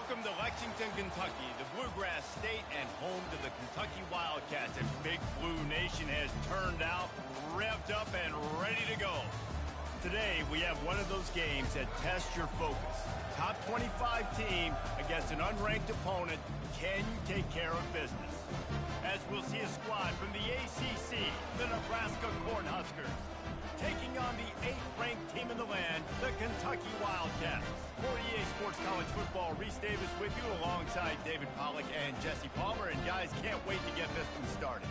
Welcome to Lexington, Kentucky, the Bluegrass State and home to the Kentucky Wildcats. And Big Blue Nation has turned out, revved up, and ready to go. Today, we have one of those games that tests your focus. Top 25 team against an unranked opponent. Can you take care of business? As we'll see a squad from the ACC, the Nebraska Cornhuskers, taking on the 8th-ranked team in the land, the Kentucky Wildcats. For EA Sports College Football, Reese Davis with you alongside David Pollack and Jesse Palmer. And guys, can't wait to get this one started.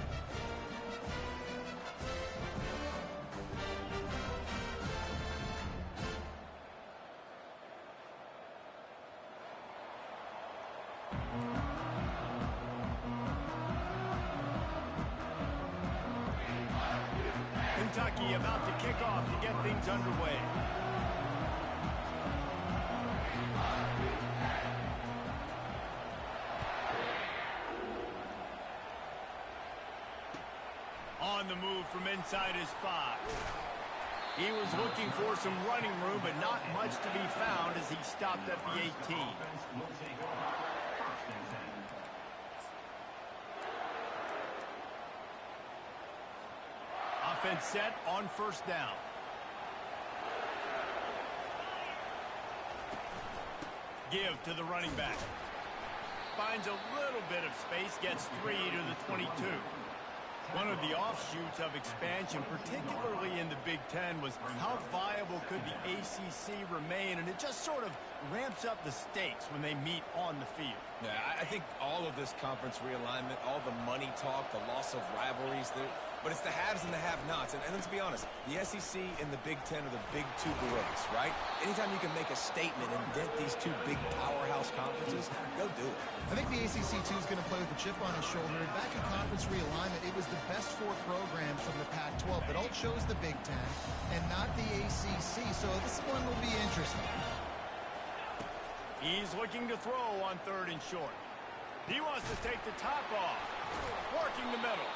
Kentucky about to kick off to get things underway. On the move from inside his 5. He was looking for some running room, but not much to be found as he stopped at the 18. Offense set on first down. Give to the running back. Finds a little bit of space, gets 3 to the 22. One of the offshoots of expansion, particularly in the Big Ten, was how viable could the ACC remain, and it just sort of ramps up the stakes when they meet on the field. Yeah, I think all of this conference realignment, all the money talk, the loss of rivalries, but it's the haves and the have-nots. And let's be honest, the SEC and the Big Ten are the big two gorillas, right? Anytime you can make a statement and dent these two big powerhouse conferences, go do it. I think the ACC, too, is going to play with a chip on his shoulder. And back in conference realignment, it was the best 4 programs from the Pac-12, but all chose the Big Ten and not the ACC. So this one will be interesting. He's looking to throw on 3rd and short. He wants to take the top off. Working the middle.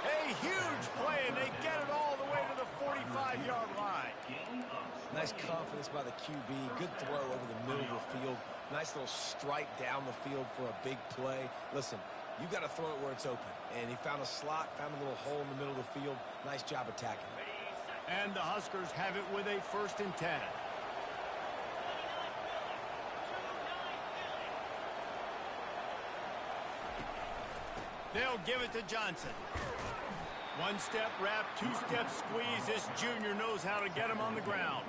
A huge play, and they get it all the way to the 45-yard line. Nice confidence by the QB. Good throw over the middle of the field. Nice little strike down the field for a big play. Listen, you got to throw it where it's open. And he found a slot, found a little hole in the middle of the field. Nice job attacking it. And the Huskers have it with a 1st and 10. They'll give it to Johnson. 1-step wrap, 2-step squeeze. This junior knows how to get him on the ground.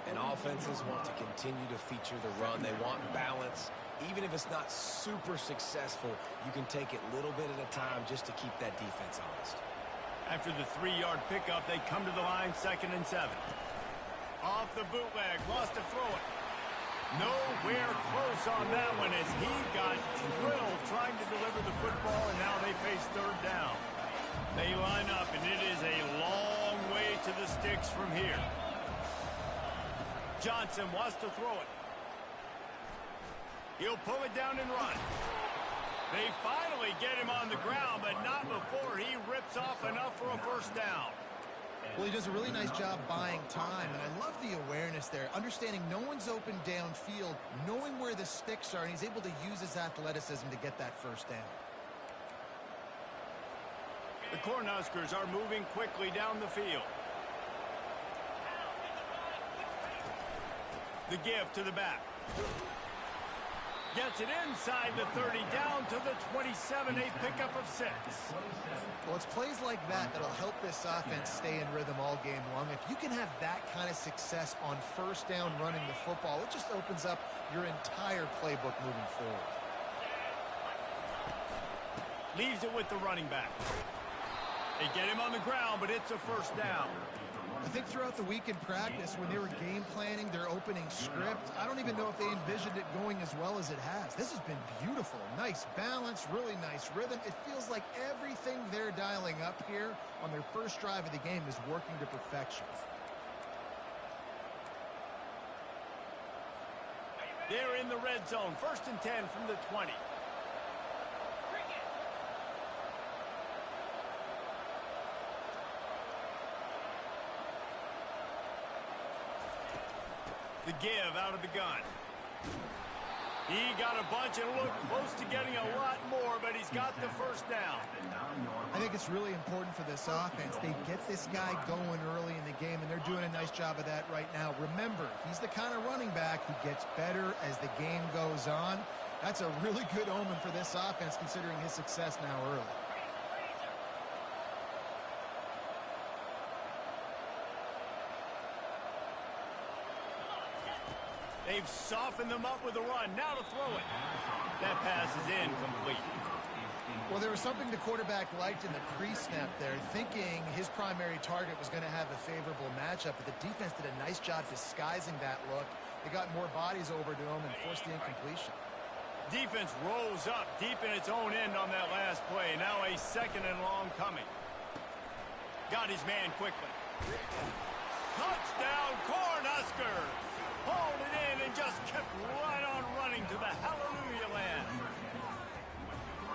And offenses want to continue to feature the run. They want balance. Even if it's not super successful, you can take it little bit at a time just to keep that defense honest. After the 3-yard pickup, they come to the line, 2nd and 7. Off the bootleg, wants to throw it. Nowhere close on that one as he got drilled trying to deliver the football, and now they face 3rd down. They line up, and it is a long way to the sticks from here. Johnson wants to throw it. He'll pull it down and run. They finally get him on the ground, but not before he rips off enough for a 1st down. Well, he does a really nice job buying time, and I love the awareness there, understanding no one's open downfield, knowing where the sticks are, and he's able to use his athleticism to get that 1st down. The Cornhuskers are moving quickly down the field. The give to the back. Gets it inside the 30, down to the 27, a pickup of 6. Well, it's plays like that that'll help this offense stay in rhythm all game long. If you can have that kind of success on 1st down running the football, it just opens up your entire playbook moving forward. Leaves it with the running back. They get him on the ground, but it's a 1st down. I think throughout the week in practice, when they were game planning their opening script, I don't even know if they envisioned it going as well as it has. This has been beautiful. Nice balance, really nice rhythm. It feels like everything they're dialing up here on their 1st drive of the game is working to perfection. They're in the red zone. 1st and 10 from the 20. The give out of the gun. He got a bunch and looked close to getting a lot more, but he's got the first down. I think it's really important for this offense. They get this guy going early in the game, and they're doing a nice job of that right now. Remember, he's the kind of running back who gets better as the game goes on. That's a really good omen for this offense, considering his success now early. They've softened them up with a run. Now to throw it. That pass is incomplete. Well, there was something the quarterback liked in the pre-snap there, thinking his primary target was going to have a favorable matchup, but the defense did a nice job disguising that look. They got more bodies over to him and forced the incompletion. Defense rolls up deep in its own end on that last play. Now a second and long coming. Got his man quickly. Touchdown, Cornhuskers! Hauled it in and just kept right on running to the hallelujah land.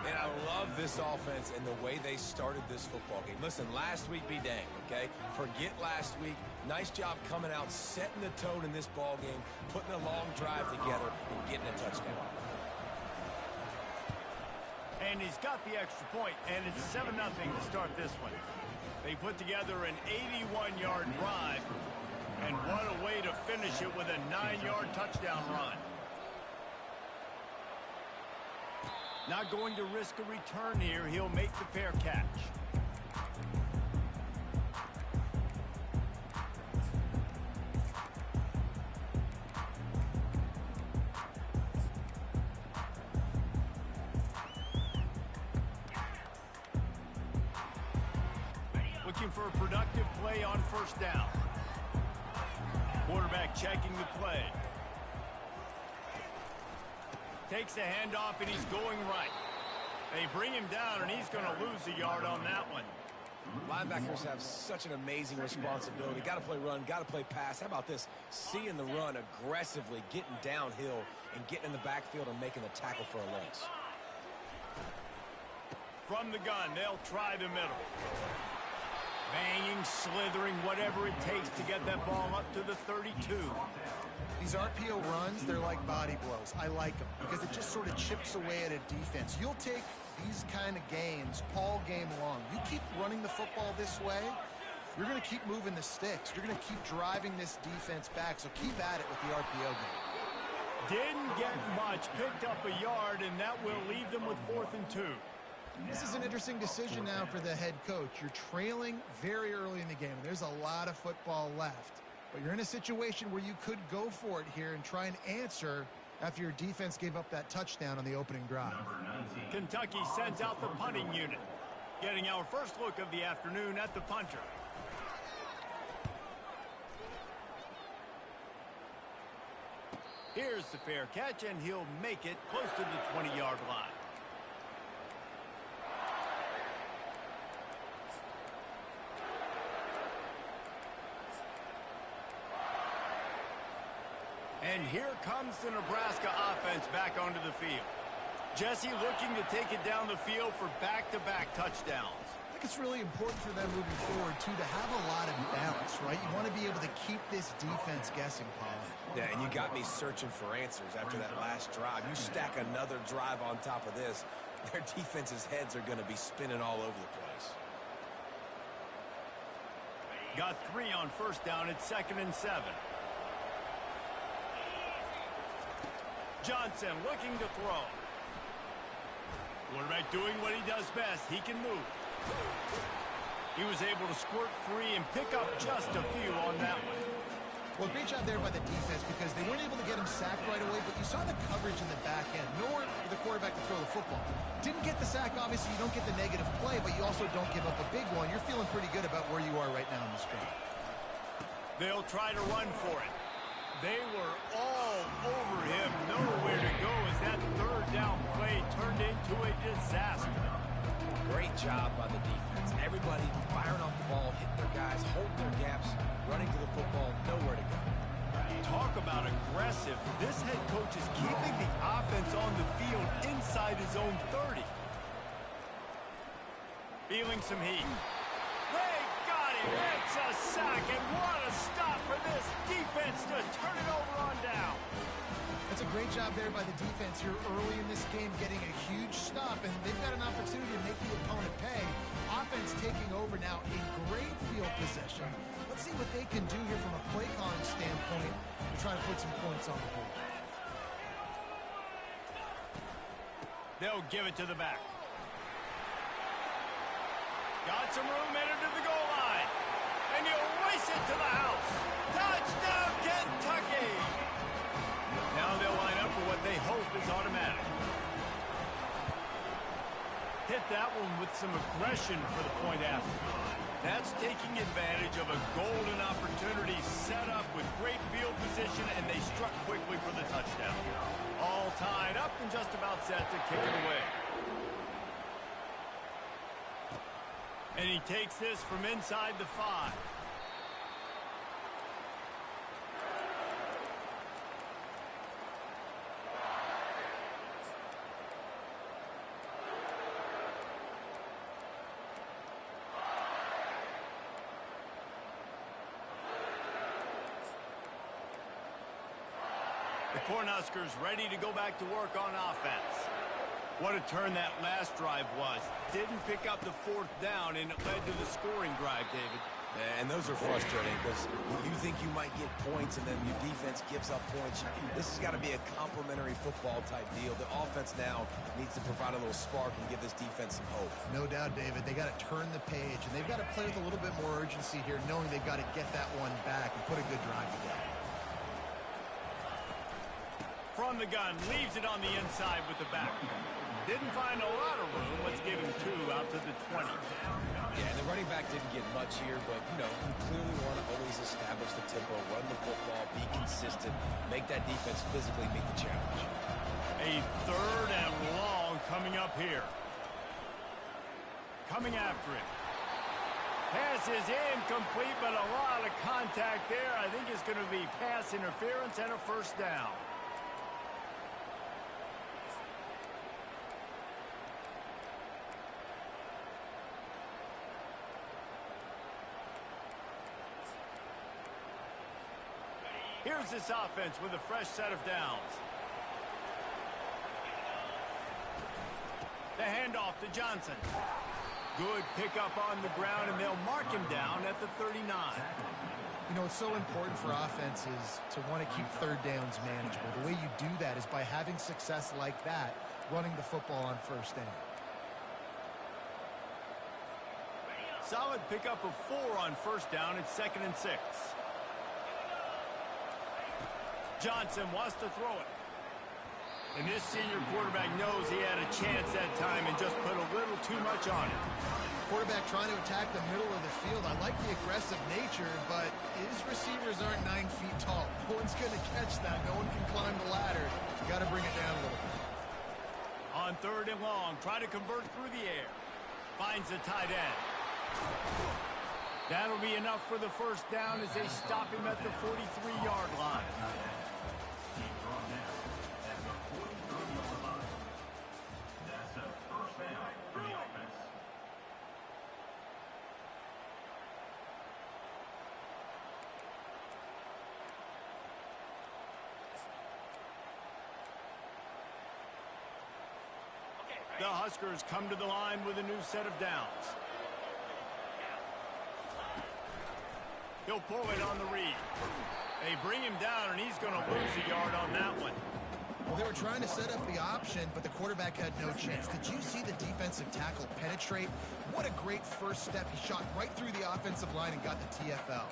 And I love this offense and the way they started this football game. Listen, last week be dang, okay? Forget last week. Nice job coming out, setting the tone in this ball game, putting a long drive together, and getting a touchdown. And he's got the extra point, and it's 7-0 to start this one. They put together an 81-yard drive. And what a way to finish it with a 9-yard touchdown run. Not going to risk a return here. He'll make the fair catch. Looking for a productive play on first down. Quarterback checking the play. Takes the handoff, and he's going right. They bring him down, and he's going to lose a yard on that one. Linebackers have such an amazing responsibility. Got to play run, got to play pass. How about this? Seeing the run aggressively, getting downhill, and getting in the backfield and making the tackle for a loss. From the gun, they'll try the middle. Banging, slithering, whatever it takes to get that ball up to the 32. These RPO runs, they're like body blows. I like them because it just sort of chips away at a defense. You'll take these kind of games all game long. You keep running the football this way, you're going to keep moving the sticks. You're going to keep driving this defense back, so keep at it with the RPO game. Didn't get much, picked up a yard, and that will leave them with 4th and 2. This is an interesting decision now for the head coach. You're trailing very early in the game. There's a lot of football left. But you're in a situation where you could go for it here and try and answer after your defense gave up that touchdown on the opening drive. Kentucky sends out the punting unit. Getting our first look of the afternoon at the punter. Here's the fair catch, and he'll make it close to the 20-yard line. And here comes the Nebraska offense back onto the field. Jesse looking to take it down the field for back-to-back touchdowns. I think it's really important for them moving forward, too, to have a lot of balance, right? You want to be able to keep this defense guessing, Paul. Yeah, and you got me searching for answers after that last drive. You stack another drive on top of this, their defense's heads are going to be spinning all over the place. Got 3 on first down. It's 2nd and 7. Johnson looking to throw. Quarterback doing what he does best. He can move. He was able to squirt free and pick up just a few on that one. Well, great job there by the defense because they weren't able to get him sacked right away, but you saw the coverage in the back end. Nowhere for the quarterback to throw the football. Didn't get the sack, obviously. You don't get the negative play, but you also don't give up a big one. You're feeling pretty good about where you are right now in this game. They'll try to run for it. They were all over him. Nowhere to go as that 3rd down play turned into a disaster. Great job by the defense. Everybody firing off the ball, hitting their guys, holding their gaps, running to the football, nowhere to go. Talk about aggressive. This head coach is keeping the offense on the field inside his own 30. Feeling some heat. They got he makes a sack, and what a stop for this defense to turn it over on down. That's a great job there by the defense here early in this game, getting a huge stop, and they've got an opportunity to make the opponent pay. Offense taking over now in great field possession. Let's see what they can do here from a play calling standpoint to try to put some points on the board. They'll give it to the back. Got some room, entered to the goal line. And he'll race it to the house. Touchdown, Kentucky! Now they'll line up for what they hope is automatic. Hit that one with some aggression for the point after. That's taking advantage of a golden opportunity set up with great field position, and they struck quickly for the touchdown. All tied up and just about set to kick it away. And he takes this from inside the 5. The Cornhuskers ready to go back to work on offense. What a turn that last drive was. Didn't pick up the 4th down, and it led to the scoring drive, David. And those are frustrating because you think you might get points and then your defense gives up points. This has got to be a complementary football type deal. The offense now needs to provide a little spark and give this defense some hope. No doubt, David. They got to turn the page, and they've got to play with a little bit more urgency here, knowing they've got to get that one back and put a good drive together. From the gun, leaves it on the inside with the back. Didn't find a lot of room. Let's give him 2 out to the 20. Yeah, the running back didn't get much here, but, you clearly want to always establish the tempo, run the football, be consistent, make that defense physically meet the challenge. A 3rd and long coming up here. Coming after him. Pass is incomplete, but a lot of contact there. I think it's going to be pass interference and a 1st down. Here's this offense with a fresh set of downs. The handoff to Johnson. Good pickup on the ground, and they'll mark him down at the 39. It's so important for offenses to want to keep 3rd downs manageable. The way you do that is by having success like that, running the football on 1st down. Solid pickup of 4 on 1st down. It's 2nd and 6. Johnson wants to throw it. And this senior quarterback knows he had a chance that time and just put a little too much on it. Quarterback trying to attack the middle of the field. I like the aggressive nature, but his receivers aren't 9 feet tall. No one's going to catch that. No one can climb the ladder. You got to bring it down a little bit. On 3rd and long, try to convert through the air. Finds the tight end. That'll be enough for the 1st down as they stop him at the 43-yard line. The Huskers come to the line with a new set of downs. He'll pull it on the read. They bring him down, and he's going to lose a yard on that one. Well, they were trying to set up the option, but the quarterback had no chance. Did you see the defensive tackle penetrate? What a great first step. He shot right through the offensive line and got the TFL.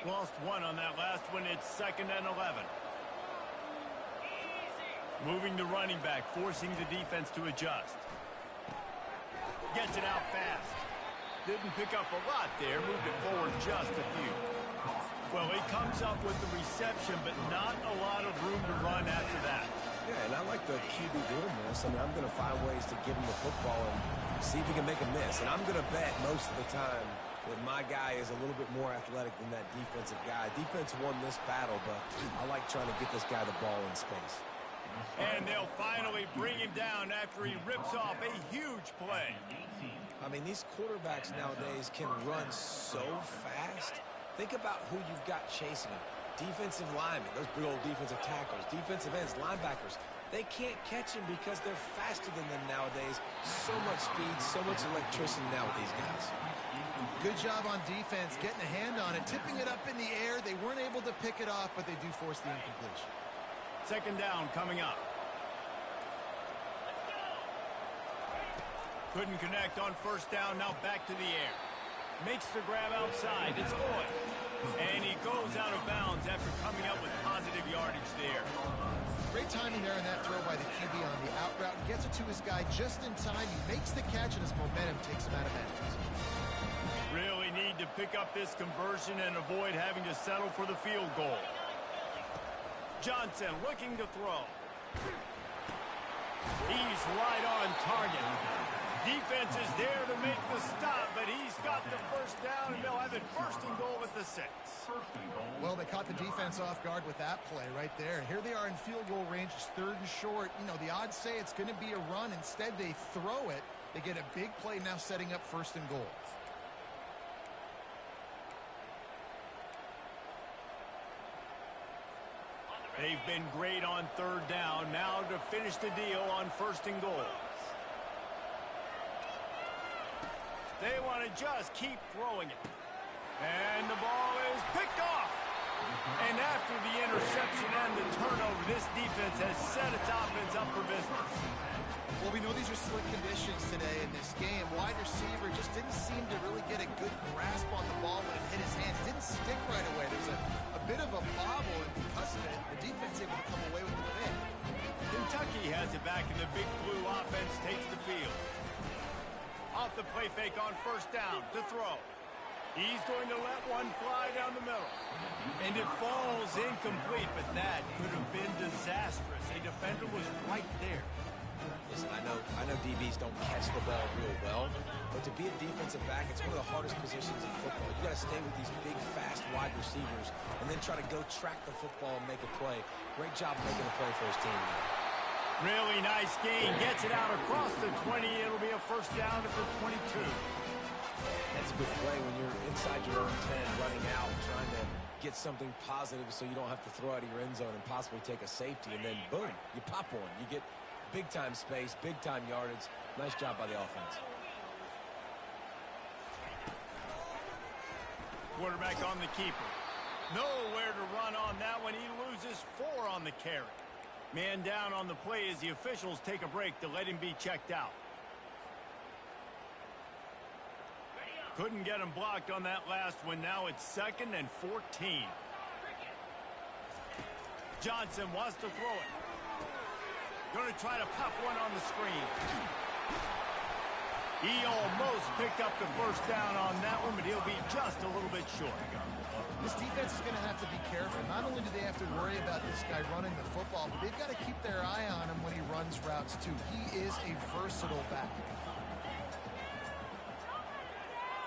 Lost 1 on that last one. It's 2nd and 11. Moving the running back, forcing the defense to adjust. Gets it out fast. Didn't pick up a lot there. Moved it forward just a few. Well, he comes up with the reception, but not a lot of room to run after that. Yeah, and I like the QB doing this. I mean, I'm going to find ways to give him the football and see if he can make a miss. And I'm going to bet most of the time that my guy is a little bit more athletic than that defensive guy. Defense won this battle, but I like trying to get this guy the ball in space. And they'll finally bring him down after he rips off a huge play. I mean, these quarterbacks nowadays can run so fast. Think about who you've got chasing them. Defensive linemen, those big old defensive tackles, defensive ends, linebackers. They can't catch him because they're faster than them nowadays. So much speed, so much electricity now with these guys. Good job on defense, getting a hand on it, tipping it up in the air. They weren't able to pick it off, but they do force the incompletion. Second down coming up. Couldn't connect on first down, now back to the air. Makes the grab outside, it's Boyd. And he goes out of bounds after coming up with positive yardage there. Great timing there in that throw by the QB on the out route. Gets it to his guy just in time. He makes the catch, and his momentum takes him out of bounds. Really need to pick up this conversion and avoid having to settle for the field goal. Johnson looking to throw. He's right on target. Defense is there to make the stop, but he's got the first down, and they'll have it first and goal at the 6. Well, they caught the defense off guard with that play right there. Here they are in field goal range. It's 3rd and short. You know, the odds say it's going to be a run. Instead, they throw it. They get a big play now setting up 1st and goal. They've been great on 3rd down. Now to finish the deal on 1st and goal. They want to just keep throwing it. And the ball is picked off. And after the interception and the turnover, this defense has set its offense up for business. Well, we know these are slick conditions today in this game. Wide receiver just didn't seem to really get a good grasp on the ball when it hit his hands. Didn't stick right away. There's a bit of a bobble, and because of it, the defense able to come away with the win. Kentucky has it back, and the Big Blue offense takes the field. Off the play fake on first down to throw. He's going to let one fly down the middle. And it falls incomplete, but that could have been disastrous. A defender was right there. Listen, I know DBs don't catch the ball real well, but to be a defensive back, it's one of the hardest positions in football. You got to stay with these big, fast wide receivers and then try to go track the football and make a play. Great job making a play for his team. Really nice gain. Gets it out across the 20. It'll be a first down at the 22. That's a good play when you're inside your own 10, running out, trying to get something positive so you don't have to throw out of your end zone and possibly take a safety, and then boom, you pop one. You get big-time space, big-time yardage. Nice job by the offense. Quarterback on the keeper. Nowhere to run on that one. He loses 4 on the carry. Man down on the play as the officials take a break to let him be checked out. Couldn't get him blocked on that last one. Now it's 2nd and 14. Johnson wants to throw it. Going to try to pop one on the screen. He almost picked up the first down on that one, but he'll be just a little bit short. This defense is going to have to be careful. Not only do they have to worry about this guy running the football, but they've got to keep their eye on him when he runs routes, too. He is a versatile back.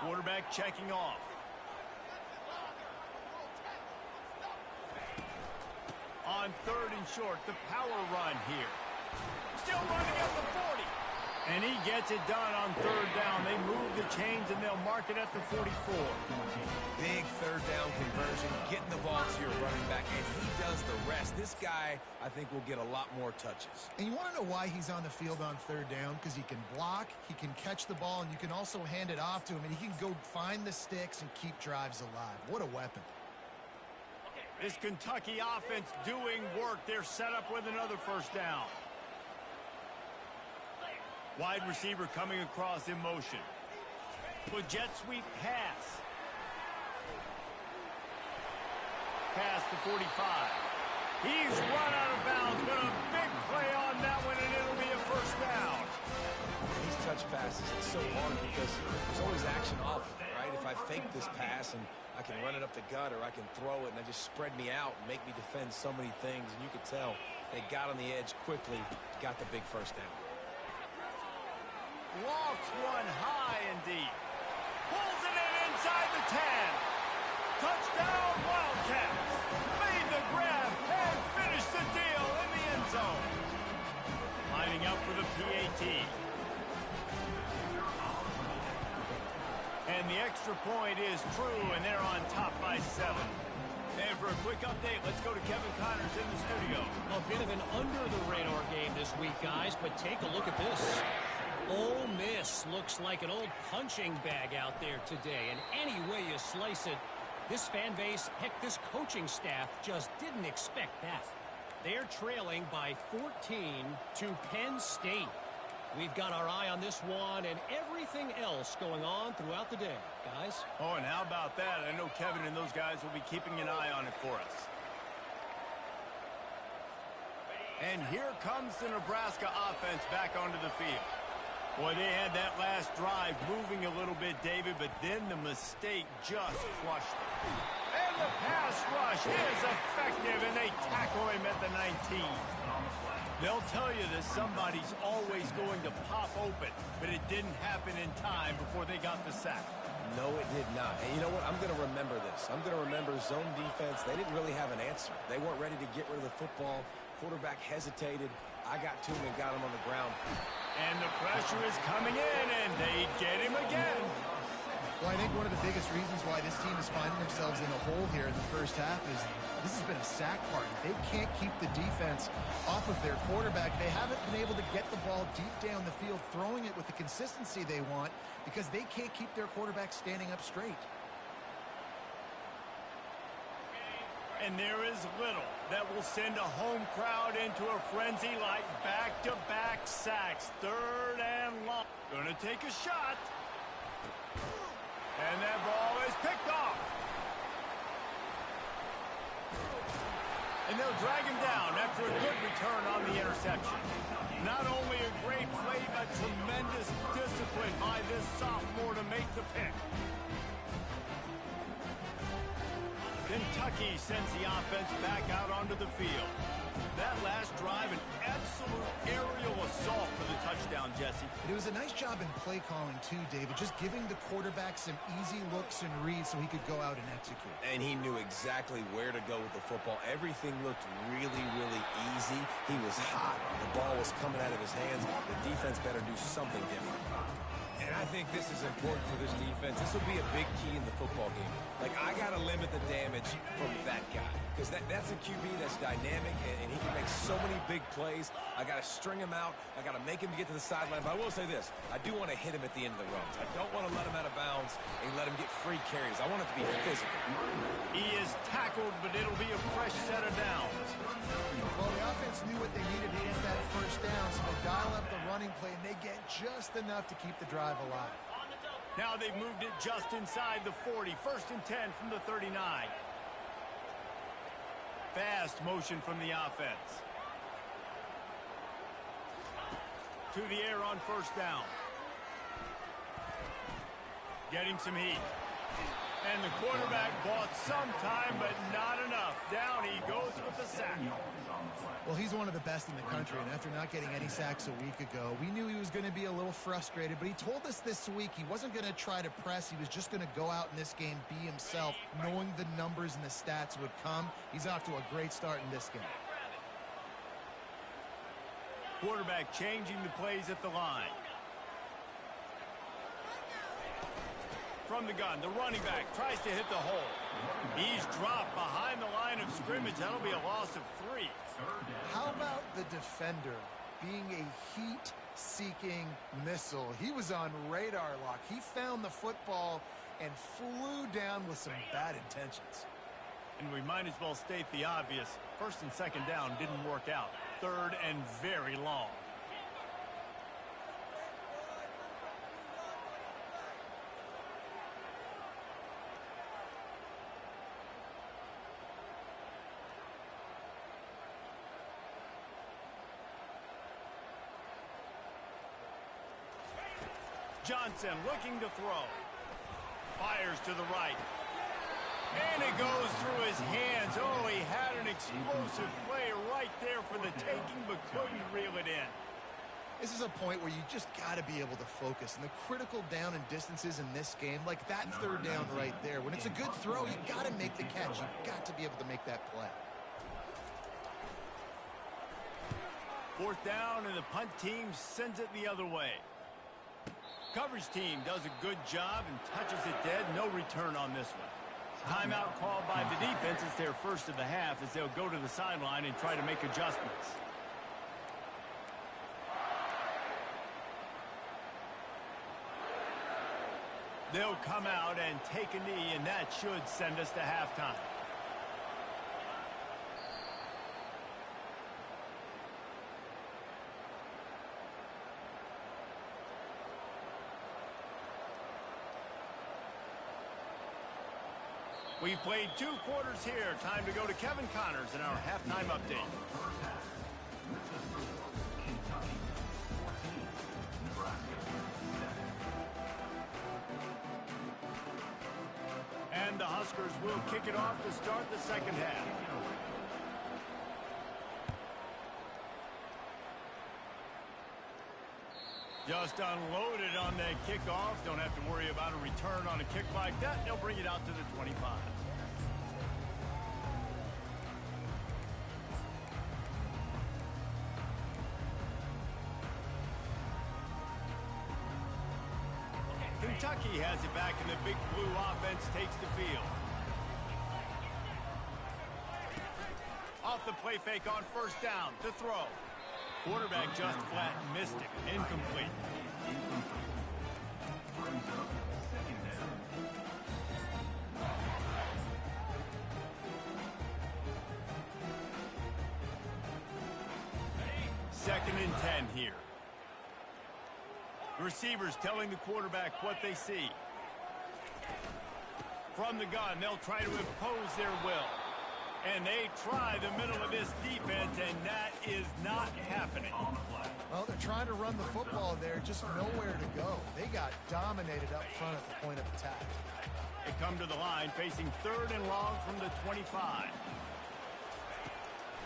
Quarterback checking off. On 3rd and short, the power run here. Still running at the 40. And he gets it done on 3rd down. They move the chains, and they'll mark it at the 44. Big 3rd down conversion, getting the ball to your running back, and he does the rest. This guy, I think, will get a lot more touches. And you want to know why he's on the field on 3rd down? Because he can block, he can catch the ball, and you can also hand it off to him, and he can go find the sticks and keep drives alive. What a weapon. This Kentucky offense doing work. They're set up with another first down. Wide receiver coming across in motion. With jet sweep pass. Past the 45. He's run out of bounds, but a big play on that one, and it'll be a first down. These touch passes, it's so hard because there's always action off of it, right? If I fake this pass and I can run it up the gut, or I can throw it and they just spread me out and make me defend so many things, and you could tell they got on the edge quickly, got the big first down. Lofts one high and deep. Pulls it in inside the 10. Touchdown, Wildcats. Made the grab and finished the deal in the end zone. extra point is true, and they're on top by 7. And for a quick update, let's go to Kevin Connors in the studio. A bit of an under-the-radar game this week, guys, but take a look at this. Ole Miss looks like an old punching bag out there today, and any way you slice it, this fan base, heck, this coaching staff just didn't expect that. They're trailing by 14 to Penn State. We've got our eye on this one and everything else going on throughout the day, guys. Oh, and how about that? I know Kevin and those guys will be keeping an eye on it for us. And here comes the Nebraska offense back onto the field. Boy, they had that last drive moving a little bit, David, but then the mistake just crushed them. And the pass rush is effective, and they tackle him at the 19. They'll tell you that somebody's always going to pop open, but it didn't happen in time before they got the sack. No, it did not. And you know what? I'm going to remember this. I'm going to remember zone defense. They didn't really have an answer. They weren't ready to get rid of the football. Quarterback hesitated. I got to him and got him on the ground. And the pressure is coming in, and they get him again. Well, I think one of the biggest reasons why this team is finding themselves in a hole here in the first half is this has been a sack party. They can't keep the defense off of their quarterback. They haven't been able to get the ball deep down the field, throwing it with the consistency they want because they can't keep their quarterback standing up straight. And there is little that will send a home crowd into a frenzy like back-to-back sacks. 3rd and long. Gonna take a shot. And that ball is picked off. And they'll drag him down after a good return on the interception. Not only a great play, but tremendous discipline by this sophomore to make the pick. Kentucky sends the offense back out onto the field. That last drive, an absolute aerial assault for the touchdown, Jesse. It was a nice job in play calling, too, David, just giving the quarterback some easy looks and reads so he could go out and execute. And he knew exactly where to go with the football. Everything looked really, really easy. He was hot. The ball was coming out of his hands. The defense better do something different. And I think this is important for this defense. This will be a big key in the football game. Like, I got to limit the damage from that guy. Because that's a QB that's dynamic, and he can make so many big plays. I got to string him out. I got to make him get to the sideline. But I will say this. I do want to hit him at the end of the runs. I don't want to let him out of bounds and let him get free carries. I want it to be physical. He is tackled, but it'll be a fresh set of downs. Well, the offense knew what they needed to get that first down, so they dial up the running play, and they get just enough to keep the drive alive. Now they've moved it just inside the 40. 1st and 10 from the 39. Fast motion from the offense. To the air on 1st down. Getting some heat. And the quarterback bought some time, but not enough. Down he goes with the sack. Well, he's one of the best in the country, and after not getting any sacks a week ago, we knew he was going to be a little frustrated, but he told us this week he wasn't going to try to press. He was just going to go out in this game, be himself, knowing the numbers and the stats would come. He's off to a great start in this game. Quarterback changing the plays at the line. From the gun, the running back tries to hit the hole. He's dropped behind the line of scrimmage. That'll be a loss of 3. How about the defender being a heat-seeking missile? He was on radar lock. He found the football and flew down with some bad intentions. And we might as well state the obvious. 1st and 2nd down didn't work out. 3rd and very long. Johnson looking to throw. Fires to the right. And it goes through his hands. Oh, he had an explosive play right there for the taking, but couldn't reel it in. This is a point where you just got to be able to focus. And the critical down and distances in this game, like that 3rd down right there, when it's a good throw, you got to make the catch. You've got to be able to make that play. 4th down, and the punt team sends it the other way. Coverage team does a good job and touches it dead. No return on this one. Timeout called by the defense. It's their first of the half as they'll go to the sideline and try to make adjustments. They'll come out and take a knee, and that should send us to halftime. We've played 2 quarters here. Time to go to Kevin Connors in our halftime update. And the Huskers will kick it off to start the second half. Just unloaded on that kickoff. Don't have to worry about a return on a kick like that. They'll bring it out to the 25. Kentucky has it back, and the Big Blue offense takes the field. Off the play fake on first down to throw. Quarterback just flat missed it. Incomplete. Second and 10 here. The receivers telling the quarterback what they see. From the gun, they'll try to impose their will. And they try the middle of this defense, and that is not happening. Well, they're trying to run the football there, just nowhere to go. They got dominated up front at the point of attack. They come to the line facing 3rd and long from the 25.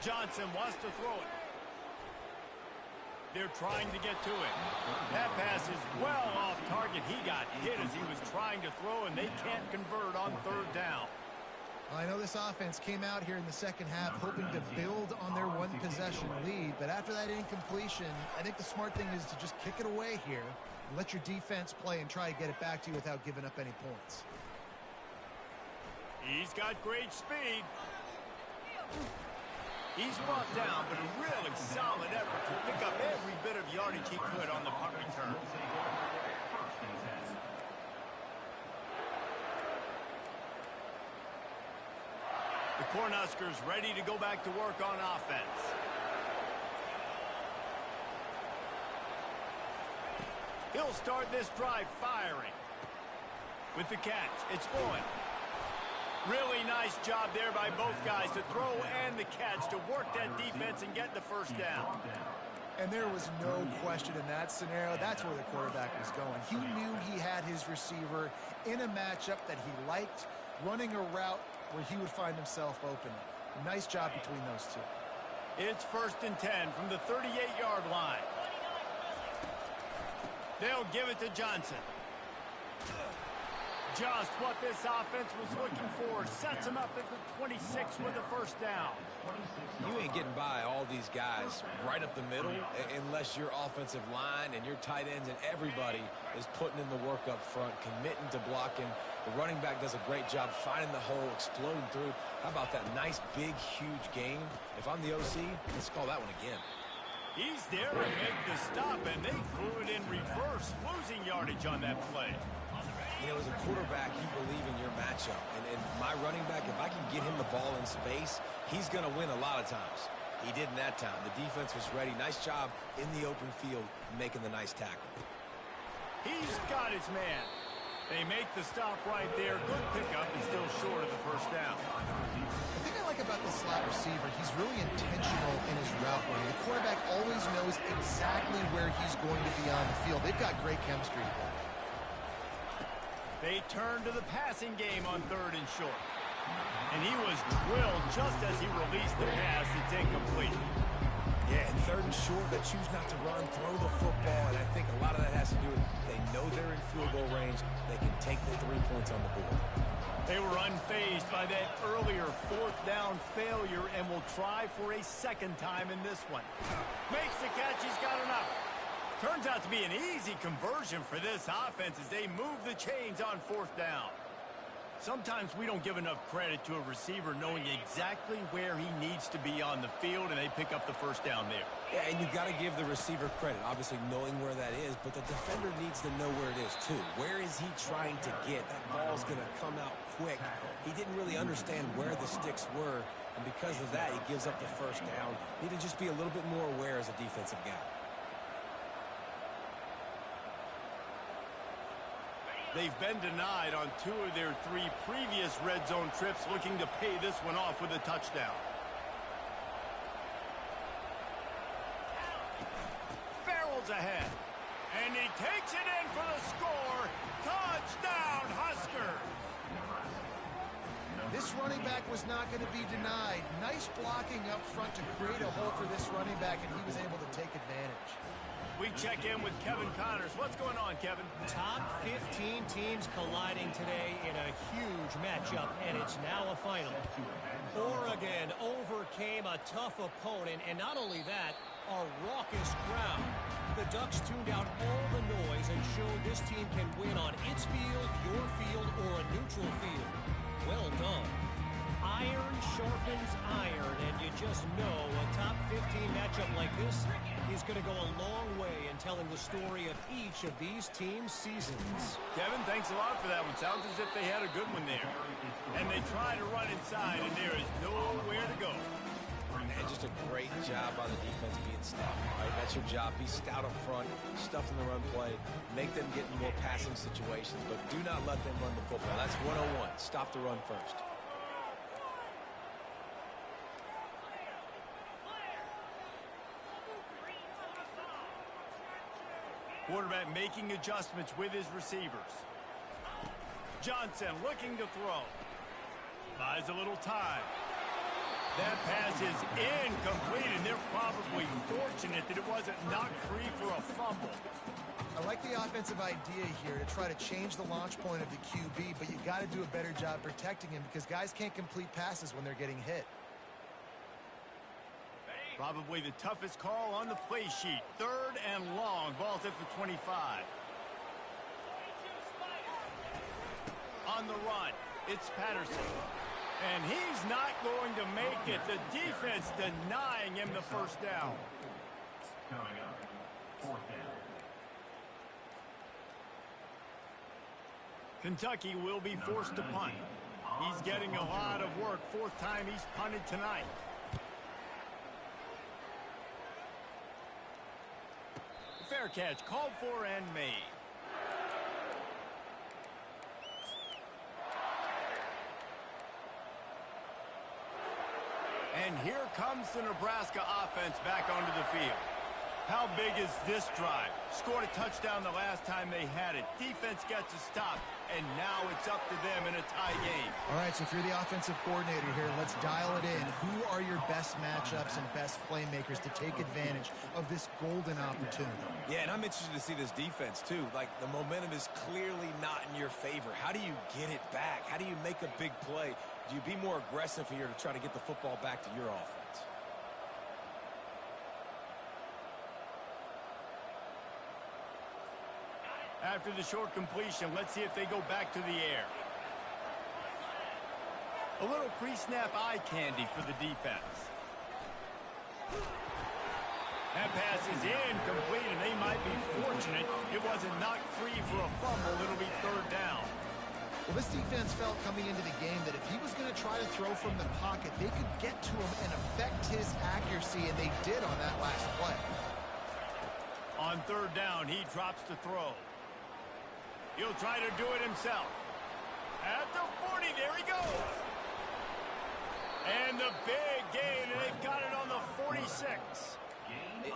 Johnson wants to throw it. They're trying to get to it. That pass is well off target. He got hit as he was trying to throw, and they can't convert on 3rd down. I know this offense came out here in the second half hoping to build on their one-possession lead, but after that incompletion, I think the smart thing is to just kick it away here and let your defense play and try to get it back to you without giving up any points. He's got great speed. He's brought down, but a really solid effort to pick up every bit of yardage he could on the punt return. The Cornhuskers ready to go back to work on offense. He'll start this drive firing. With the catch, it's Boyd. Really nice job there by both guys to throw and the catch to work that defense and get the first down. And there was no question in that scenario. That's where the quarterback was going. He knew he had his receiver in a matchup that he liked, running a route where he would find himself open. Nice job between those two. It's 1st and 10 from the 38-yard line. They'll give it to Johnson. Just what this offense was looking for. Sets him up at the 26 with the first down. You ain't getting by all these guys right up the middle unless your offensive line and your tight ends and everybody is putting in the work up front, committing to blocking. The running back does a great job finding the hole, exploding through. How about that nice, big, huge game? If I'm the OC, let's call that one again. He's there to make the stop, and they threw it in reverse, losing yardage on that play. You know, as a quarterback, you believe in your matchup. And my running back, if I can get him the ball in space, he's going to win a lot of times. He did in that time. The defense was ready. Nice job in the open field making the nice tackle. He's got his man. They make the stop right there. Good pickup and still short of the first down. The thing I like about the slot receiver, he's really intentional in his route running. The quarterback always knows exactly where he's going to be on the field. They've got great chemistry together. They turn to the passing game on 3rd and short. And he was drilled just as he released the pass. It's incomplete. Yeah, and 3rd and short, they choose not to run, throw the football, and I think a lot of that has to do with they know they're in field goal range. They can take the 3 points on the board. They were unfazed by that earlier 4th down failure and will try for a second time in this one. Makes the catch. He's got enough. Turns out to be an easy conversion for this offense as they move the chains on 4th down. Sometimes we don't give enough credit to a receiver knowing exactly where he needs to be on the field, and they pick up the 1st down there. Yeah, and you've got to give the receiver credit, obviously knowing where that is, but the defender needs to know where it is too. Where is he trying to get? That ball's going to come out quick. He didn't really understand where the sticks were, and because of that, he gives up the 1st down. Need to just be a little bit more aware as a defensive guy. They've been denied on 2 of their 3 previous red zone trips, looking to pay this one off with a touchdown. Farrell's ahead, and he takes it in for the score. Touchdown, Husker! This running back was not going to be denied. Nice blocking up front to create a hole for this running back, and he was able to take advantage. We check in with Kevin Connors. What's going on, Kevin? Top 15 teams colliding today in a huge matchup, and it's now a final. Oregon overcame a tough opponent, and not only that, a raucous crowd. The Ducks tuned out all the noise and showed this team can win on its field, your field, or a neutral field. Well done. Iron sharpens iron, and you just know a top 15 matchup like this is going to go a long way in telling the story of each of these teams' seasons. Kevin, thanks a lot for that one. Sounds as if they had a good one there. And they try to run inside, and there is nowhere to go. Man, just a great job by the defense being stout. Right? That's your job. Be stout up front, stuff in the run play, make them get in more passing situations, but do not let them run the football. That's 101. Stop the run first. Quarterback making adjustments with his receivers. Johnson looking to throw. Buys a little time. That pass is incomplete, and they're probably fortunate that it wasn't knocked free for a fumble. I like the offensive idea here to try to change the launch point of the QB, but you got to do a better job protecting him because guys can't complete passes when they're getting hit. Probably the toughest call on the play sheet. 3rd and long. Ball's at the 25. On the run, it's Patterson. And he's not going to make it. The defense denying him the 1st down. Coming up, 4th down. Kentucky will be forced to punt. He's getting a lot of work. 4th time he's punted tonight. Fair catch, called for and made. And here comes the Nebraska offense back onto the field. How big is this drive? Scored a touchdown the last time they had it. Defense gets a stop, and now it's up to them in a tie game. All right, so if you're the offensive coordinator here, let's dial it in. Who are your best matchups and best playmakers to take advantage of this golden opportunity? Yeah, and I'm interested to see this defense, too. Like, the momentum is clearly not in your favor. How do you get it back? How do you make a big play? Do you be more aggressive here to try to get the football back to your offense? After the short completion, let's see if they go back to the air. A little pre-snap eye candy for the defense. That pass is incomplete, and they might be fortunate it wasn't knocked free for a fumble. It'll be 3rd down. Well, this defense felt coming into the game that if he was going to try to throw from the pocket, they could get to him and affect his accuracy, and they did on that last play. On 3rd down, he drops to throw. He'll try to do it himself. At the 40, there he goes. And the big gain, and they've got it on the 46.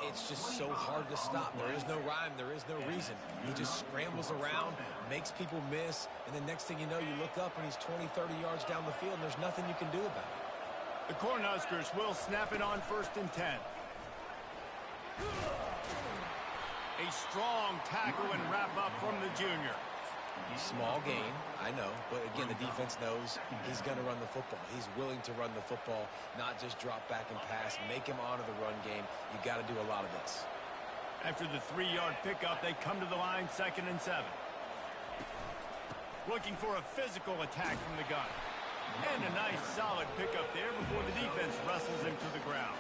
It's just so hard to stop. There is no rhyme. There is no reason. He just scrambles around, makes people miss, and the next thing you know, you look up and he's 20, 30 yards down the field, and there's nothing you can do about it. The Cornhuskers will snap it on 1st and 10. A strong tackle and wrap up from the junior. Small gain, I know, but again, the defense knows he's going to run the football. He's willing to run the football, not just drop back and pass, make him honor the run game. You got to do a lot of this. After the 3-yard pickup, they come to the line, 2nd and 7. Looking for a physical attack from the gun. And a nice solid pickup there before the defense wrestles him to the ground.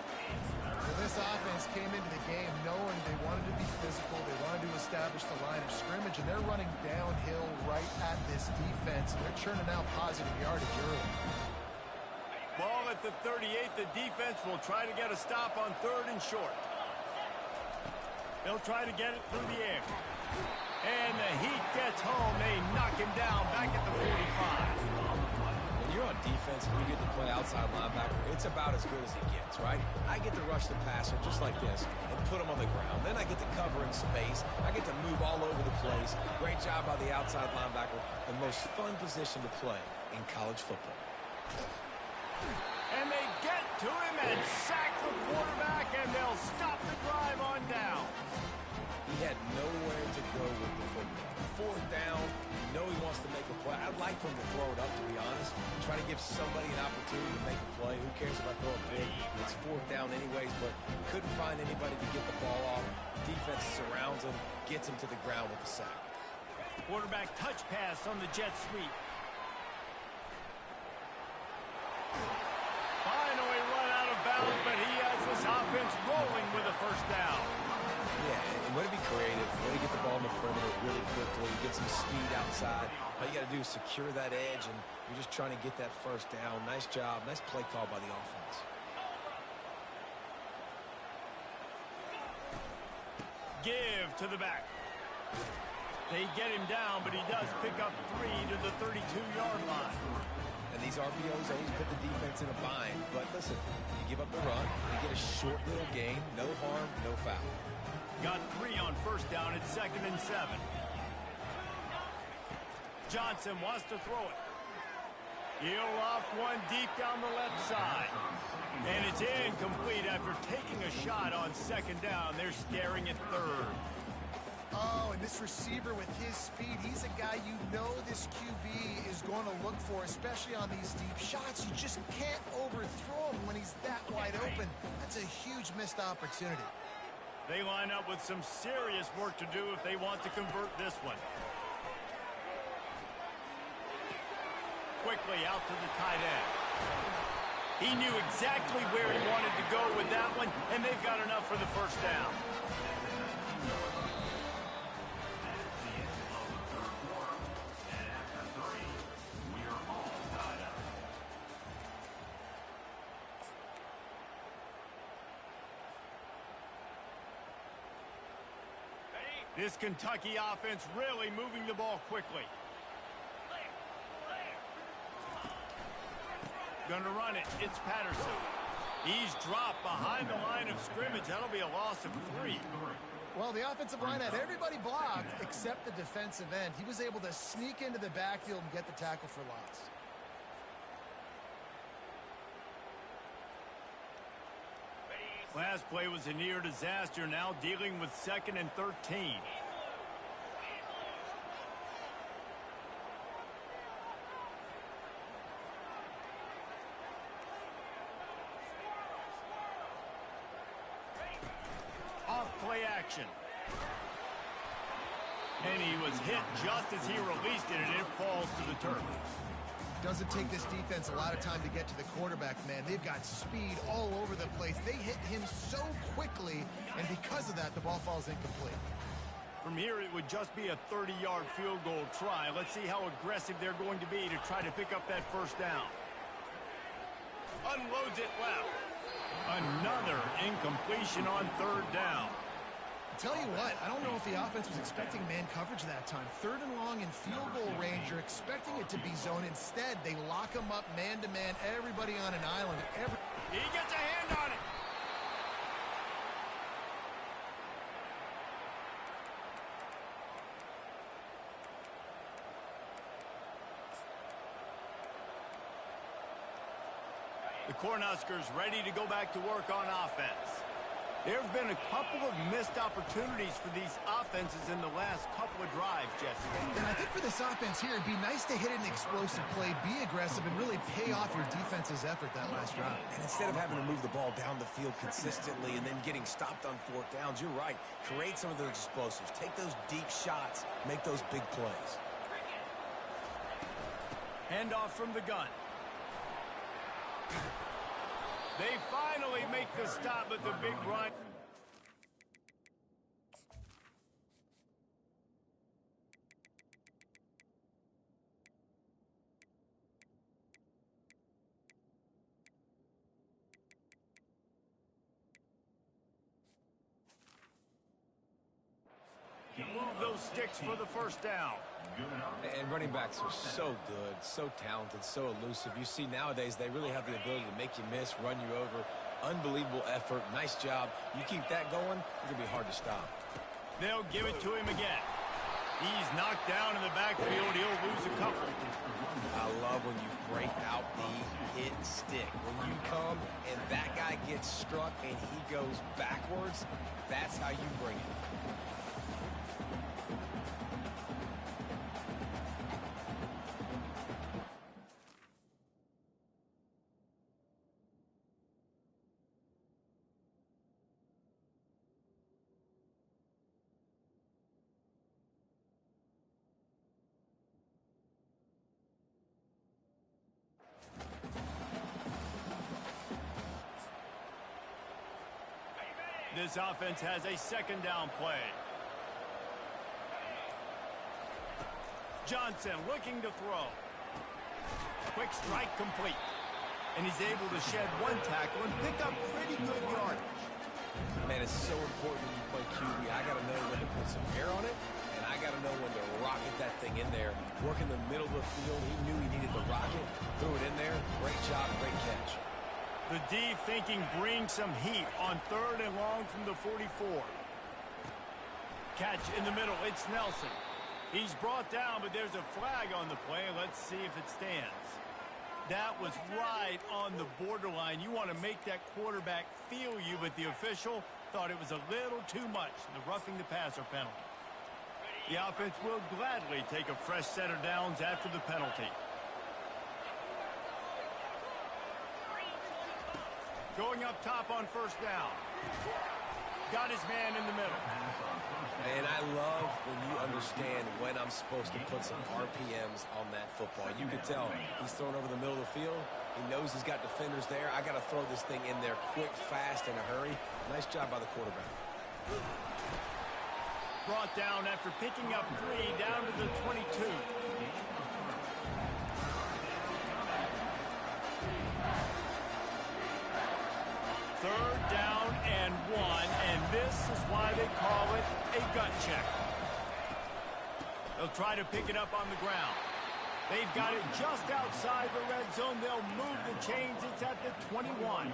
Well, this offense came into the game knowing they wanted to be physical, they wanted to establish the line of scrimmage, and they're running downhill right at this defense, and they're churning out positive yardage early. Ball at the 38. The defense will try to get a stop on 3rd and short. They'll try to get it through the air. And the Heat gets home. They knock him down back at the 45. When you're on defense and you get to play outside linebacker, it's about as good as it gets, right? I get to rush the passer just like this and put him on the ground. Then I get to cover in space. I get to move all over the place. Great job by the outside linebacker. The most fun position to play in college football. And they get to him and sack the quarterback, and they'll stop the drive on down. He had nowhere to go with the football. 4th down, you know he wants to make a play. I'd like for him to throw it up, to be honest. Try to give somebody an opportunity to make a play. Who cares if I throw it big? It's 4th down anyways, but couldn't find anybody to get the ball off. Defense surrounds him, gets him to the ground with the sack. Quarterback touch pass on the jet sweep. Finally run out of bounds, but he has this offense rolling with a 1st down. Yeah, and way to be creative, way to get the ball in the perimeter really quickly, get some speed outside. All you got to do is secure that edge, and you're just trying to get that 1st down. Nice job, nice play call by the offense. Give to the back. They get him down, but he does pick up 3 to the 32-yard line. And these RPOs always put the defense in a bind. But listen, you give up the run, you get a short little gain, no harm, no foul. Got 3 on 1st down at 2nd and 7. Johnson wants to throw it. He'll loft one deep down the left side. And it's incomplete after taking a shot on 2nd down. They're staring at 3rd. Oh, and this receiver with his speed, he's a guy you know this QB is going to look for, especially on these deep shots. You just can't overthrow him when he's that wide open. That's a huge missed opportunity. They line up with some serious work to do if they want to convert this one. Quickly out to the tight end. He knew exactly where he wanted to go with that one, and they've got enough for the 1st down. This Kentucky offense really moving the ball quickly. Gonna run it. It's Patterson. He's dropped behind the line of scrimmage. That'll be a loss of 3. Well, the offensive line had everybody blocked except the defensive end. He was able to sneak into the backfield and get the tackle for loss. Last play was a near disaster, now dealing with 2nd and 13. Off play action. And he was hit just as he released it, and it falls to the turf. Doesn't take this defense a lot of time to get to the quarterback, man. They've got speed all over the place. They hit him so quickly, and because of that, the ball falls incomplete. From here, it would just be a 30-yard field goal try. Let's see how aggressive they're going to be to try to pick up that 1st down. Unloads it left. Another incompletion on 3rd down. Tell you what, I don't know if the offense was expecting man coverage that time. 3rd and long in field goal range, you're expecting it to be zone. Instead, they lock him up man-to-man, everybody on an island. He gets a hand on it. The Cornhuskers ready to go back to work on offense. There have been a couple of missed opportunities for these offenses in the last couple of drives, Jesse. And I think for this offense here, it'd be nice to hit an explosive play, be aggressive, and really pay off your defense's effort that last drive. And instead of having to move the ball down the field consistently and then getting stopped on fourth downs, you're right. Create some of those explosives. Take those deep shots. Make those big plays. Handoff from the gun. They finally make the stop at the big run. Move those sticks for the first down. And running backs are so good, so talented, so elusive. You see nowadays they really have the ability to make you miss, run you over. Unbelievable effort. Nice job. You keep that going, it's going to be hard to stop. They'll give it to him again. He's knocked down in the backfield. He'll lose a couple. I love when you break out the hit stick. When you come and that guy gets struck and he goes backwards, that's how you bring it. This offense has a second down play. Johnson looking to throw. Quick strike complete. And he's able to shed one tackle and pick up pretty good yardage. Man, it's so important when you play QB. I got to know when to put some air on it, and I got to know when to rocket that thing in there. Work in the middle of the field. He knew he needed the rocket. Threw it in there. Great job, great catch. The D thinking bring some heat on third and long from the 44. Catch in the middle. It's Nelson. He's brought down, but there's a flag on the play. Let's see if it stands. That was right on the borderline. You want to make that quarterback feel you, but the official thought it was a little too much. The roughing the passer penalty. The offense will gladly take a fresh set of downs after the penalty. Going up top on first down. Got his man in the middle. And I love when you understand when I'm supposed to put some RPMs on that football. You can tell he's thrown over the middle of the field. He knows he's got defenders there. I got to throw this thing in there quick, fast, in a hurry. Nice job by the quarterback. Brought down after picking up 3 down to the 22. Third down and 1, and this is why they call it a gut check. They'll try to pick it up on the ground. They've got it just outside the red zone. They'll move the chains. It's at the 21.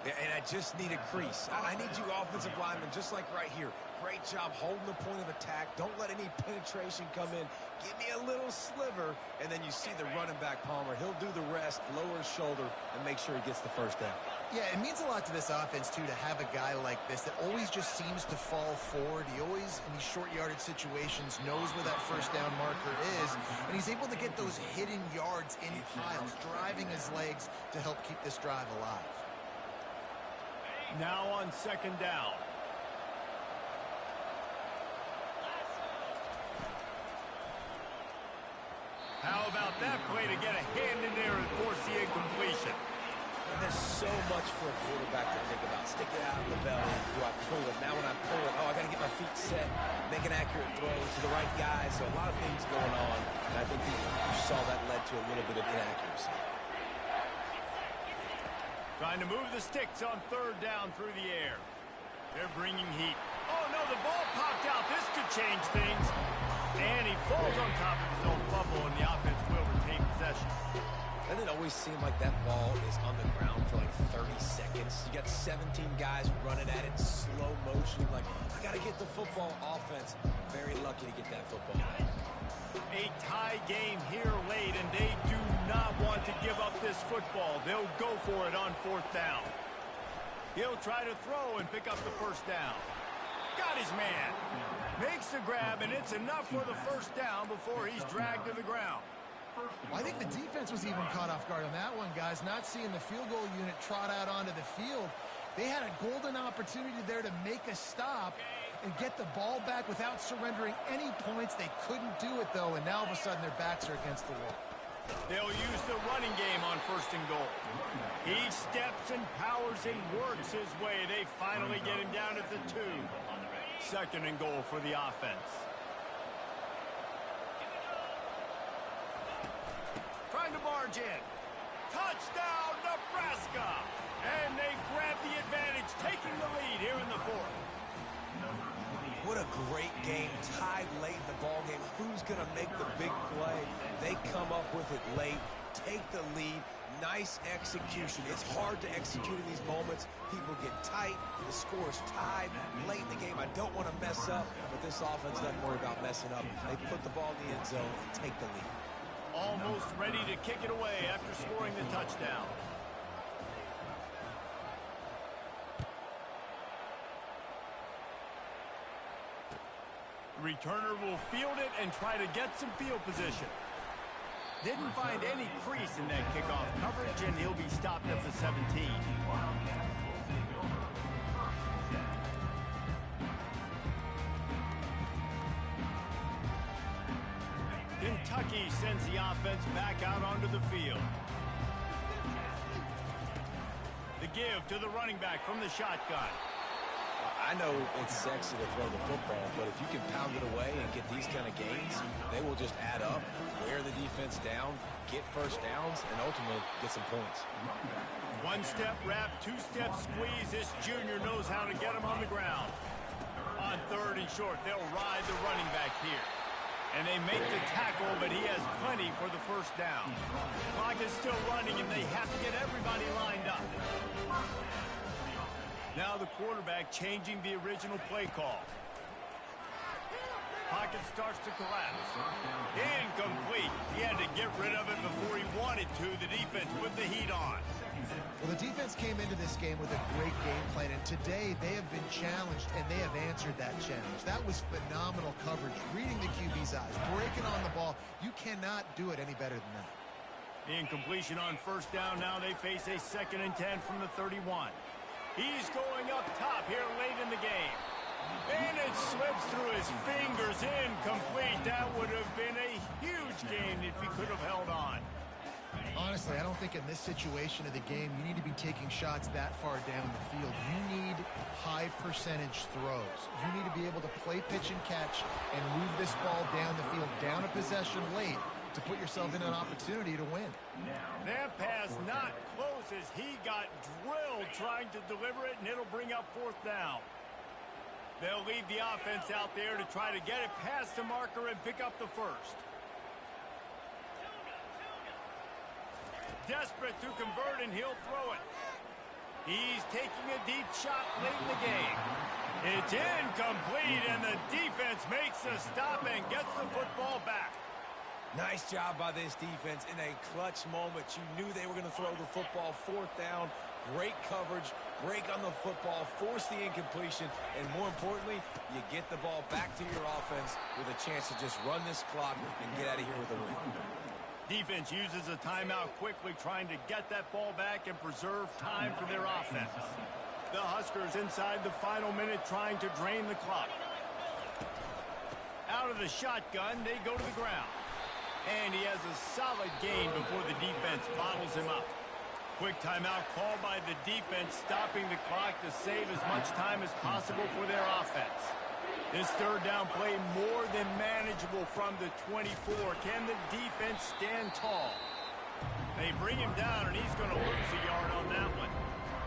And I just need a crease. I need you offensive linemen, just like right here. Great job holding the point of attack. Don't let any penetration come in. Give me a little sliver, and then you see the running back, Palmer. He'll do the rest, lower his shoulder, and make sure he gets the first down. Yeah, it means a lot to this offense, too, to have a guy like this that always just seems to fall forward. He always, in these short yardage situations, knows where that first down marker is, and he's able to get those hidden yards in piles, driving his legs to help keep this drive alive. Now on second down. How about that play to get a hand in there and force the incompletion? And there's so much for a quarterback to think about. Stick it out in the belly. Do I pull it? Now when I pull it, I got to get my feet set, make an accurate throw to the right guy. So a lot of things going on, and I think you saw that led to a little bit of inaccuracy. Trying to move the sticks on third down through the air. They're bringing heat. Oh, no, the ball popped out. This could change things. And he falls on top of his own fumble, and the offense will retain possession. Doesn't it always seem like that ball is on the ground for like 30 seconds? You got 17 guys running at it, slow motion. Like, I got to get the football. Offense, very lucky to get that football back. A tie game here late, and they do not want to give up this football. They'll go for it on fourth down. He'll try to throw and pick up the first down. Got his man. Makes the grab, and it's enough for the first down before he's dragged to the ground. I think the defense was even caught off guard on that one, guys. Not seeing the field goal unit trot out onto the field. They had a golden opportunity there to make a stop and get the ball back without surrendering any points. They couldn't do it, though, and now all of a sudden their backs are against the wall. They'll use the running game on 1st and goal. He steps and powers and works his way. They finally get him down at the 2. 2nd and goal for the offense. Trying to barge in. Touchdown, Nebraska! And they grab the advantage, taking the lead here in the 4th. What a great game, tied late in the ball game. Who's going to make the big play? They come up with it late, take the lead. Nice execution. It's hard to execute in these moments. People get tight. The score's tied late in the game. I don't want to mess up, but this offense doesn't worry about messing up. They put the ball in the end zone and take the lead. Almost ready to kick it away after scoring the touchdown. Returner will field it and try to get some field position. Didn't find any crease in that kickoff coverage, and he'll be stopped at the 17. Kentucky sends the offense back out onto the field. The give to the running back from the shotgun. I know it's sexy to throw the football, but if you can pound it away and get these kind of gains, they will just add up, wear the defense down, get first downs, and ultimately get some points. 1-step wrap, 2-step squeeze. This junior knows how to get him on the ground. On 3rd and short, they'll ride the running back here. And they make the tackle, but he has plenty for the first down. Clock is still running, and they have to get everybody lined up. Now the quarterback changing the original play call. Pocket starts to collapse. Incomplete. He had to get rid of it before he wanted to. The defense put the heat on. Well, the defense came into this game with a great game plan, and today they have been challenged, and they have answered that challenge. That was phenomenal coverage, reading the QB's eyes, breaking on the ball. You cannot do it any better than that. The incompletion on first down. Now they face a 2nd and 10 from the 31. He's going up top here late in the game. And it slips through his fingers. Incomplete. That would have been a huge gain if he could have held on. Honestly, I don't think in this situation of the game you need to be taking shots that far down the field. You need high percentage throws. You need to be able to play pitch and catch and move this ball down the field, down a possession late to put yourself in an opportunity to win. That pass not close as he got drilled trying to deliver it, and it'll bring up 4th down. They'll leave the offense out there to try to get it past the marker and pick up the first. Desperate to convert, and he'll throw it. He's taking a deep shot late in the game. It's incomplete, and the defense makes a stop and gets the football back. Nice job by this defense in a clutch moment. You knew they were going to throw the football. 4th down, great coverage, break on the football, force the incompletion, and more importantly, you get the ball back to your offense with a chance to just run this clock and get out of here with a win. Defense uses a timeout quickly, trying to get that ball back and preserve time for their offense. The Huskers inside the final minute trying to drain the clock. Out of the shotgun, they go to the ground. And he has a solid gain before the defense bottles him up. Quick timeout called by the defense, stopping the clock to save as much time as possible for their offense. This 3rd down play more than manageable from the 24. Can the defense stand tall? They bring him down, and he's going to lose a yard on that one.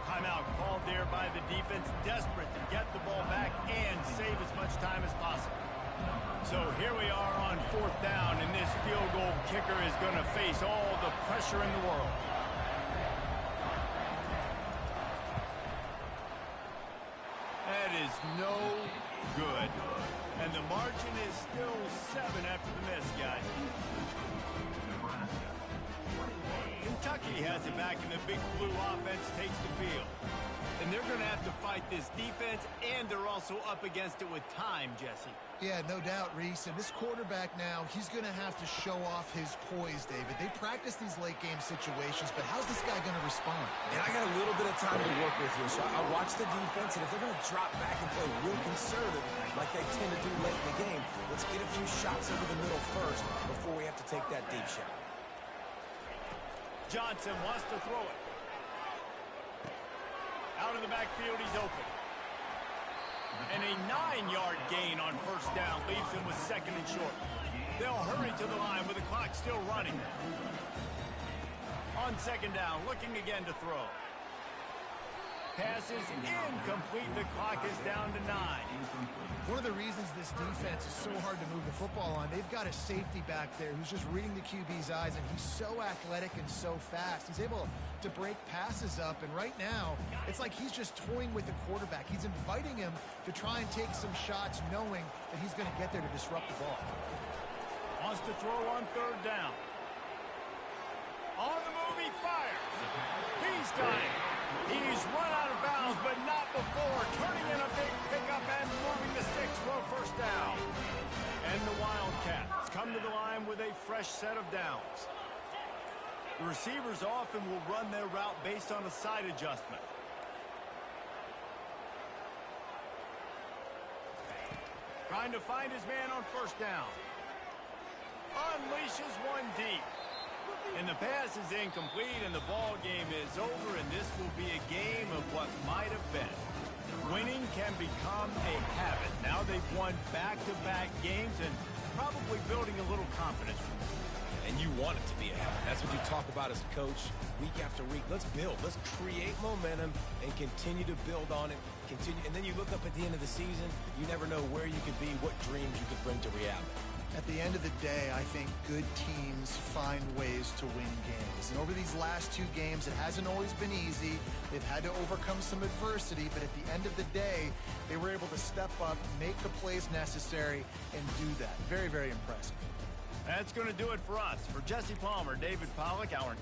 Timeout called there by the defense, desperate to get the ball back and save as much time as possible. So here we are on 4th down, and this field goal kicker is going to face all the pressure in the world. That is no good. And the margin is still 7 after the miss, guys. Kentucky has it back, and the big blue offense takes the field. And they're going to have to fight this defense, and they're also up against it with time, Jesse. Yeah, no doubt, Reese. And this quarterback now, he's going to have to show off his poise, David. They practice these late-game situations, but how's this guy going to respond? And I got a little bit of time to work with here, so I'll watch the defense, and if they're going to drop back and play real conservative like they tend to do late in the game, let's get a few shots over the middle first before we have to take that deep shot. Johnson wants to throw it. Out in the backfield, he's open. And a 9-yard gain on first down leaves him with second and short. They'll hurry to the line with the clock still running. On second down, looking again to throw. Pass is incomplete. The clock is down to 9. One of the reasons this defense is so hard to move the football on, they've got a safety back there who's just reading the QB's eyes, and he's so athletic and so fast. He's able to break passes up, and right now, it's like he's just toying with the quarterback. He's inviting him to try and take some shots, knowing that he's going to get there to disrupt the ball. Wants to throw on third down. On the move, he fires. He's got it. He's run out of bounds, but not before. Turning in a big pickup and moving the sticks for a first down. And the Wildcats come to the line with a fresh set of downs. The receivers often will run their route based on a side adjustment. Trying to find his man on first down. Unleashes one deep. And the pass is incomplete, and the ball game is over, and this will be a game of what might have been. Winning can become a habit. Now they've won back-to-back games and probably building a little confidence. And you want it to be a habit. That's what you talk about as a coach week after week. Let's build. Let's create momentum and continue to build on it. And then you look up at the end of the season, you never know where you could be, what dreams you could bring to reality. At the end of the day, I think good teams find ways to win games. And over these last 2 games, it hasn't always been easy. They've had to overcome some adversity, but at the end of the day, they were able to step up, make the plays necessary, and do that. Very, very impressive. That's going to do it for us. For Jesse Palmer, David Pollack, our